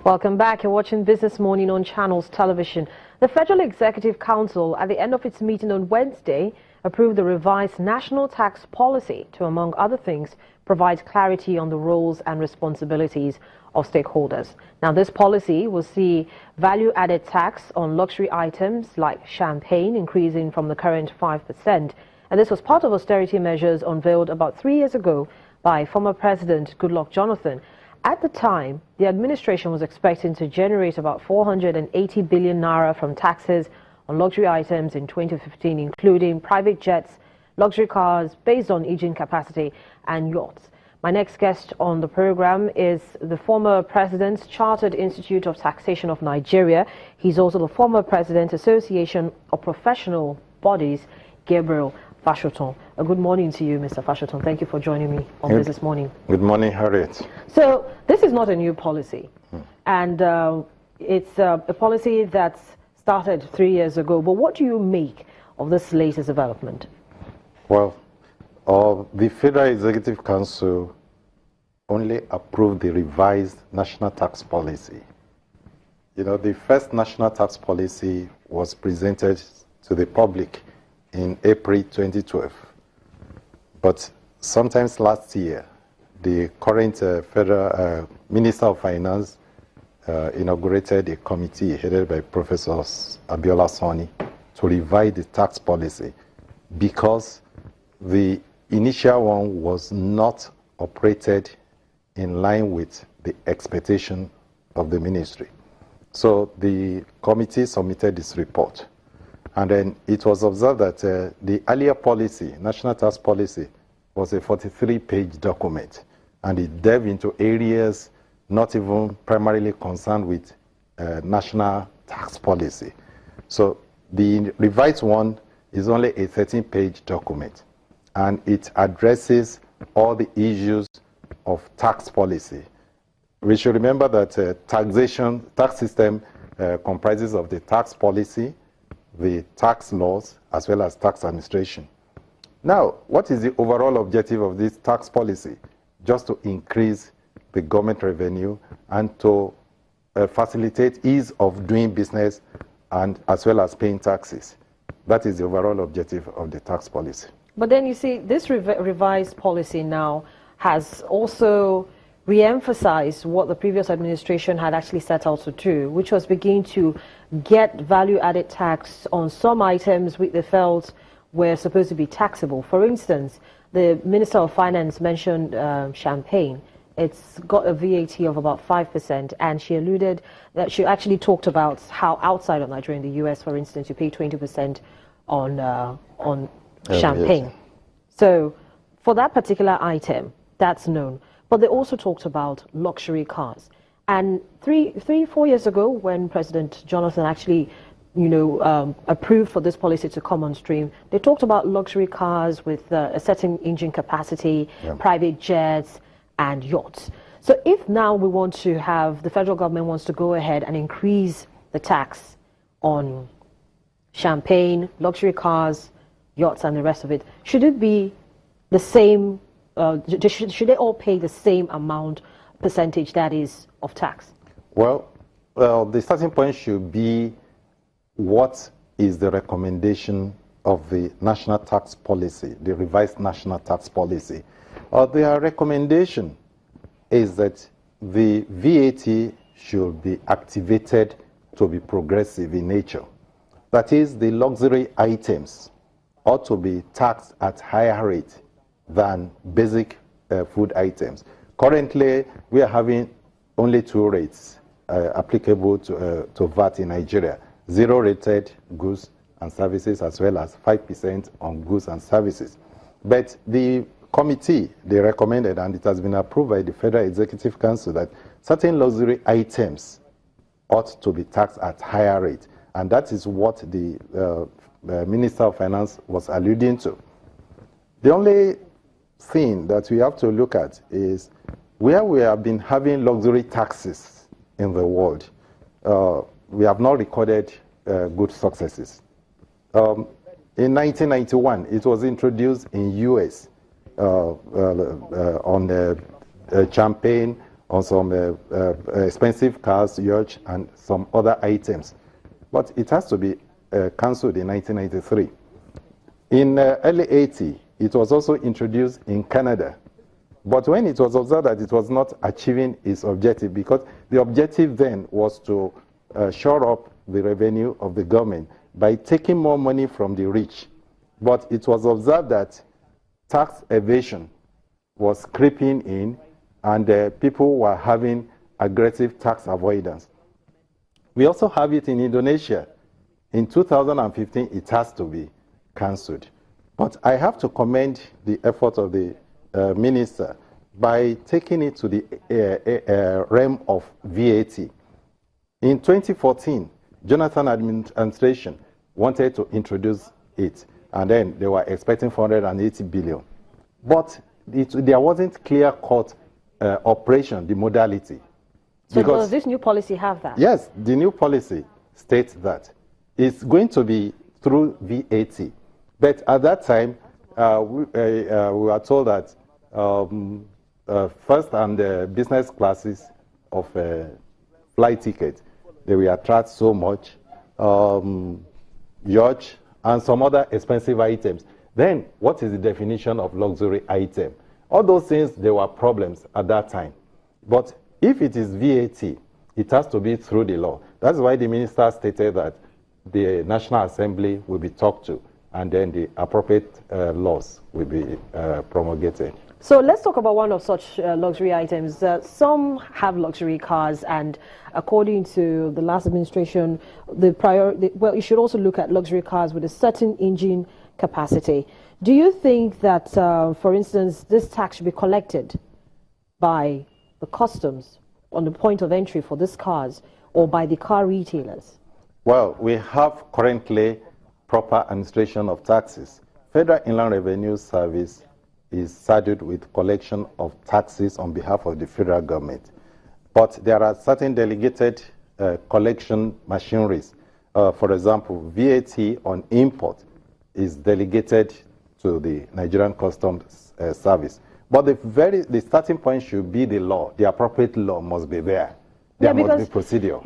Welcome back. You're watching Business Morning on Channels Television. The Federal Executive Council, at the end of its meeting on Wednesday, approved the revised national tax policy to, among other things, provide clarity on the roles and responsibilities of stakeholders. Now, this policy will see value-added tax on luxury items like champagne increasing from the current 5%. And this was part of austerity measures unveiled about 3 years ago by former President Goodluck Jonathan. At the time, the administration was expecting to generate about 480 billion naira from taxes on luxury items in 2015, including private jets, luxury cars based on engine capacity, and yachts. My next guest on the program is the former President's Chartered Institute of Taxation of Nigeria. He's also the former President, Association of Professional Bodies, Gabriel Fashoton. Good morning to you, Mr. Fashoton. Thank you for joining me on Business Morning. Good morning, Harriet. So this is not a new policy, and it's a policy that's started 3 years ago. But what do you make of this latest development? Well, the Federal Executive Council only approved the revised national tax policy. You know, the first national tax policy was presented to the public in April 2012. But sometimes last year, the current Federal Minister of Finance inaugurated a committee headed by Professor Abiola Sani to revise the tax policy because the initial one was not operated in line with the expectation of the ministry. So the committee submitted this report. And then it was observed that the earlier policy, national tax policy, was a 43-page document. And it delved into areas not even primarily concerned with national tax policy. So the revised one is only a 13-page document. And it addresses all the issues of tax policy. We should remember that tax system comprises of the tax policy, the tax laws, as well as tax administration. Now, what is the overall objective of this tax policy? Just to increase the government revenue and to facilitate ease of doing business and as well as paying taxes. That is the overall objective of the tax policy. But then you see, this revised policy now has also re-emphasized what the previous administration had actually set out to do, which was begin to get value-added tax on some items which they felt were supposed to be taxable. For instance, the Minister of Finance mentioned champagne. It's got a VAT of about 5%, and she alluded that she actually talked about how outside of Nigeria, in the US, for instance, you pay 20% on champagne. Yes. So for that particular item, that's known. But they also talked about luxury cars. And 4 years ago, when President Jonathan actually, approved for this policy to come on stream, they talked about luxury cars with a certain engine capacity, private jets, and yachts. So if now we want to have, the federal government wants to go ahead and increase the tax on champagne, luxury cars, yachts, and the rest of it, should it be the same? Should they all pay the same percentage that is of tax? Well, the starting point should be what is the recommendation of the national tax policy, the revised national tax policy. Their recommendation is that the VAT should be activated to be progressive in nature. That is, the luxury items ought to be taxed at higher rate than basic food items. Currently, we are having only two rates applicable to VAT in Nigeria: zero-rated goods and services, as well as 5% on goods and services. But the committee, they recommended, and it has been approved by the Federal Executive Council, that certain luxury items ought to be taxed at higher rate. And that is what the Minister of Finance was alluding to. The only thing that we have to look at is where we have been having luxury taxes in the world, we have not recorded good successes. In 1991, it was introduced in US on champagne, on some expensive cars, yachts, and some other items. But it has to be cancelled in 1993. In early 80, it was also introduced in Canada. But when it was observed that it was not achieving its objective, because the objective then was to shore up the revenue of the government by taking more money from the rich. But it was observed that tax evasion was creeping in, and people were having aggressive tax avoidance. We also have it in Indonesia. In 2015, it has to be cancelled. But I have to commend the effort of the minister by taking it to the realm of VAT. In 2014, Jonathan administration wanted to introduce it, and then they were expecting 480 billion. But there wasn't clear-cut operation, the modality. So does this new policy have that? Yes, the new policy states that it's going to be through VAT. But at that time, we were told that first and business classes of flight tickets, they will attract so much, yacht, and some other expensive items. Then, what is the definition of luxury item? All those things, there were problems at that time. But if it is VAT, it has to be through the law. That's why the minister stated that the National Assembly will be talked to, and then the appropriate laws will be promulgated. So let's talk about one of such luxury items. Some have luxury cars, and according to the last administration, well, you should also look at luxury cars with a certain engine capacity. Do you think that, for instance, this tax should be collected by the customs on the point of entry for these cars, or by the car retailers? Well, we have currently proper administration of taxes. Federal Inland Revenue Service is saddled with collection of taxes on behalf of the federal government. But there are certain delegated collection machineries. For example, VAT on import is delegated to the Nigerian Customs Service. But the starting point should be the law. The appropriate law must be there. There must be procedure.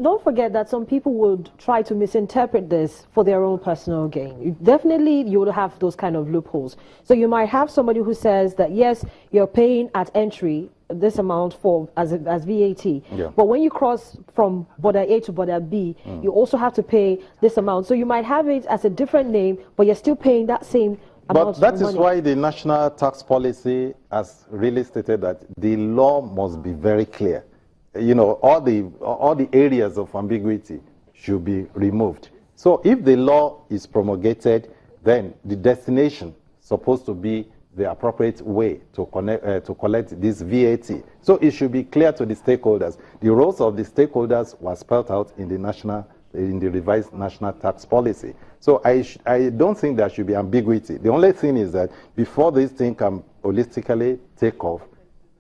Don't forget that some people would try to misinterpret this for their own personal gain. Definitely, you would have those kind of loopholes. So you might have somebody who says that, yes, you're paying at entry this amount for as VAT. Yeah. But when you cross from border A to border B, you also have to pay this amount. So you might have it as a different name, but you're still paying that same amount of money. But that is why the national tax policy has really stated that the law must be very clear. You know, all the areas of ambiguity should be removed. So if the law is promulgated, then the destination is supposed to be the appropriate way to collect this VAT. So it should be clear to the stakeholders. The roles of the stakeholders were spelled out in the revised national tax policy. So I don't think there should be ambiguity. The only thing is that before this thing can holistically take off,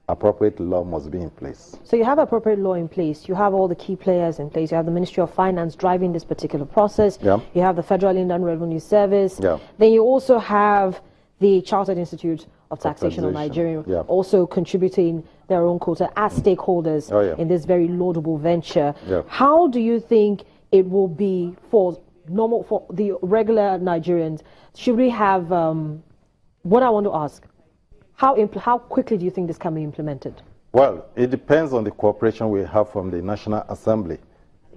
appropriate law must be in place. So you have appropriate law in place. You have all the key players in place. You have the Ministry of Finance driving this particular process. Yeah. You have the Federal Inland Revenue Service. Yeah. Then you also have the Chartered Institute of Taxation of Nigeria, yeah, also contributing their own quota as stakeholders in this very laudable venture. Yeah. How do you think it will be for the regular Nigerians? Should we have, what I want to ask, how quickly do you think this can be implemented? Well, it depends on the cooperation we have from the National Assembly,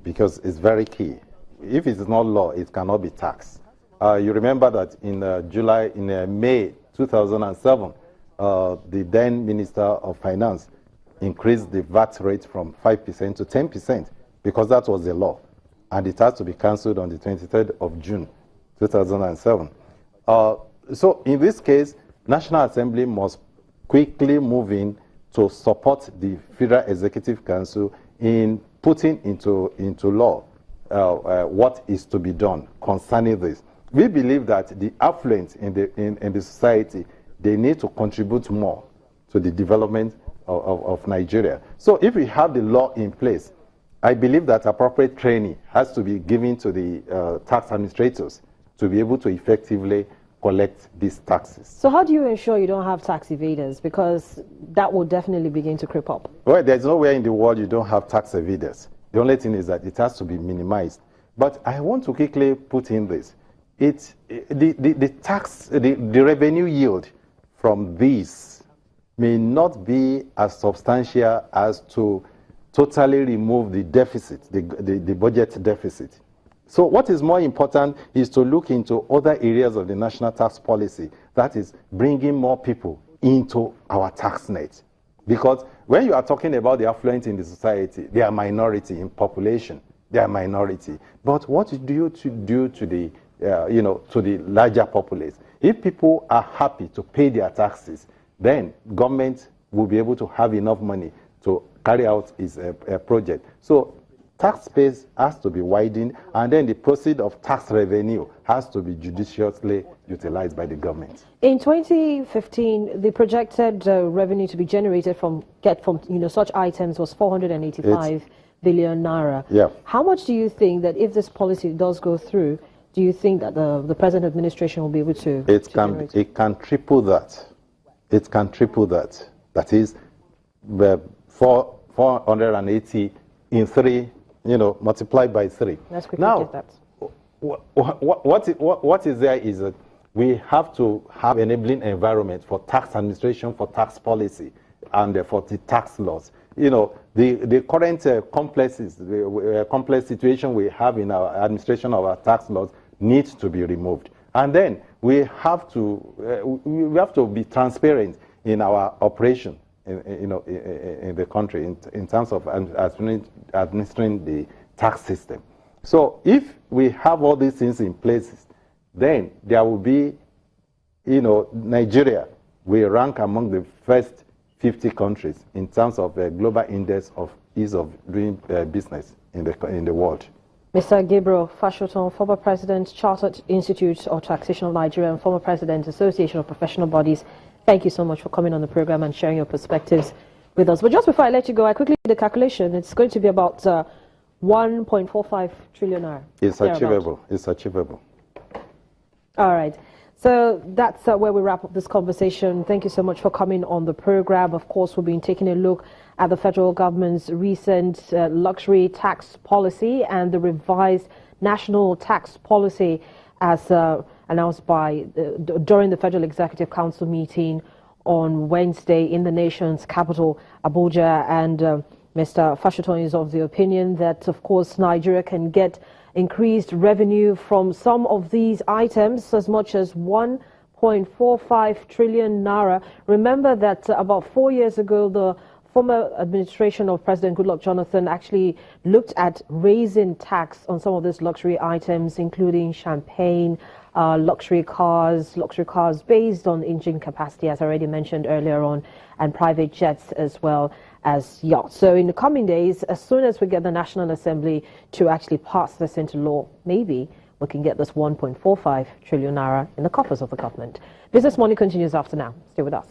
because it's very key. If it is not law, it cannot be taxed. You remember that in May 2007, the then Minister of Finance increased the VAT rate from 5% to 10%, because that was the law, and it has to be cancelled on the 23rd of June 2007. So in this case, National Assembly must quickly move in to support the Federal Executive Council in putting into law what is to be done concerning this. We believe that the affluent in the society, they need to contribute more to the development of Nigeria. So if we have the law in place, I believe that appropriate training has to be given to the tax administrators to be able to effectively collect these taxes. So how do you ensure you don't have tax evaders? Because that will definitely begin to creep up. Well, there's nowhere in the world you don't have tax evaders. The only thing is that it has to be minimized. But I want to quickly put in this. The revenue yield from this may not be as substantial as to totally remove the deficit, the budget deficit. So what is more important is to look into other areas of the national tax policy, that is bringing more people into our tax net. Because when you are talking about the affluent in the society, they are minority in population. They are minority. But what do you do to the, to the larger populace? If people are happy to pay their taxes, then government will be able to have enough money to carry out its project. So tax base has to be widened, and then the proceeds of tax revenue has to be judiciously utilized by the government. In 2015, the projected revenue to be generated from such items was 485 billion naira. Yeah. How much do you think that if this policy does go through, do you think that the present administration will be able to? It can triple that. It can triple that. That is 480 in 3. Multiplied by 3. Let's quickly now, get that. What is there is that we have to have enabling environment for tax administration, for tax policy, and for the tax laws. The current complex situation we have in our administration of our tax laws needs to be removed. And then we have to be transparent in our operation. In the country in terms of administering the tax system. So if we have all these things in place, then there will be, Nigeria will rank among the first 50 countries in terms of the global index of ease of doing business in the world. Mr. Gabriel Fashoton, former President, Chartered Institute of Taxation of Nigeria, and former President, Association of Professional Bodies, thank you so much for coming on the program and sharing your perspectives with us. But just before I let you go, I quickly did the calculation. It's going to be about 1.45 trillion naira. It's achievable. It's achievable. All right. So that's where we wrap up this conversation. Thank you so much for coming on the program. Of course, we've been taking a look at the federal government's recent luxury tax policy and the revised national tax policy as announced during the Federal Executive Council meeting on Wednesday in the nation's capital, Abuja. And Mr. Fashoton is of the opinion that, of course, Nigeria can get increased revenue from some of these items as much as 1.45 trillion naira. Remember that about 4 years ago, the former administration of President Goodluck Jonathan actually looked at raising tax on some of these luxury items, including champagne, luxury cars based on engine capacity, as I already mentioned earlier on, and private jets as well as yachts. So in the coming days, as soon as we get the National Assembly to actually pass this into law, maybe we can get this 1.45 trillion naira in the coffers of the government. Business Morning continues after now. Stay with us.